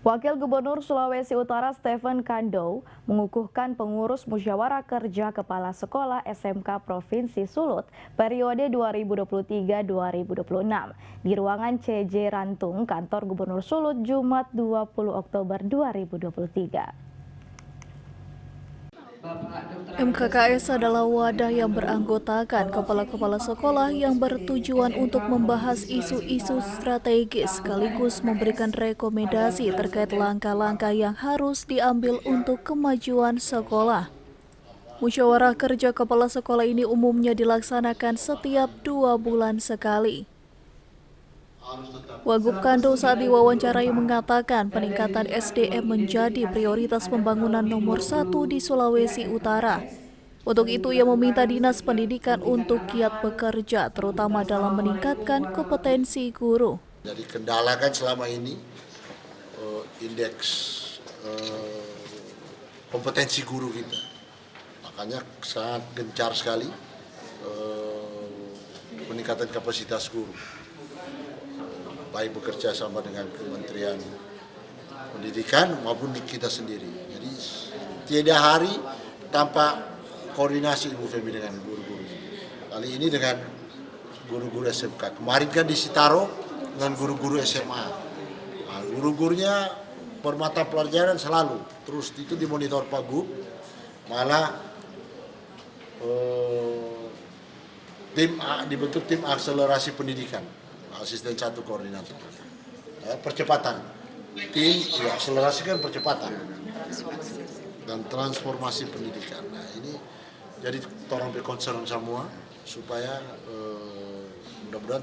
Wakil Gubernur Sulawesi Utara Stephen Kando mengukuhkan pengurus Musyawarah Kerja Kepala Sekolah SMK Provinsi Sulut periode 2023-2026 di ruangan CJ Rantung, Kantor Gubernur Sulut, Jumat 20 Oktober 2023. MKKS adalah wadah yang beranggotakan kepala-kepala sekolah yang bertujuan untuk membahas isu-isu strategis sekaligus memberikan rekomendasi terkait langkah-langkah yang harus diambil untuk kemajuan sekolah. Musyawarah kerja kepala sekolah ini umumnya dilaksanakan setiap 2 bulan sekali. Wagub Kando saat diwawancarai mengatakan peningkatan SDM menjadi prioritas pembangunan nomor 1 di Sulawesi Utara. Untuk itu ia meminta Dinas Pendidikan untuk giat bekerja terutama dalam meningkatkan kompetensi guru. Jadi kendala kan selama ini indeks kompetensi guru kita. Makanya sangat gencar sekali peningkatan kapasitas guru. Baik bekerja sama dengan Kementerian Pendidikan maupun di kita sendiri. Jadi tiada hari tanpa koordinasi Ibu Femi dengan guru-guru. Kali ini dengan guru-guru SMK. Kemarin kan di Sitaro dengan guru-guru SMA. Nah, guru-gurunya permata pelajaran selalu. Terus itu dimonitor Pak Gub. Malah dibentuk tim akselerasi pendidikan. Asisten 1 koordinator. Percepatan. Tim akselerasi kan percepatan. Dan transformasi pendidikan. Nah ini jadi tolong concern semua supaya mudah-mudahan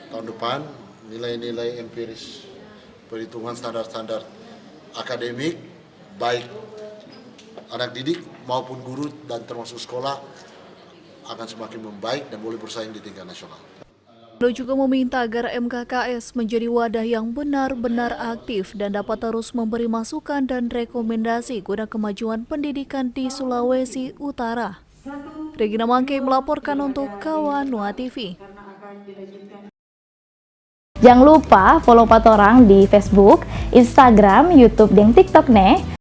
tahun depan nilai-nilai empiris perhitungan standar-standar akademik baik anak didik maupun guru dan termasuk sekolah akan semakin membaik dan boleh bersaing di tingkat nasional. Kando juga meminta agar MKKS menjadi wadah yang benar-benar aktif dan dapat terus memberi masukan dan rekomendasi guna kemajuan pendidikan di Sulawesi Utara. Regina Mangke melaporkan untuk Kawanua TV. Jangan lupa follow Patorang di Facebook, Instagram, YouTube, dan TikTok nih.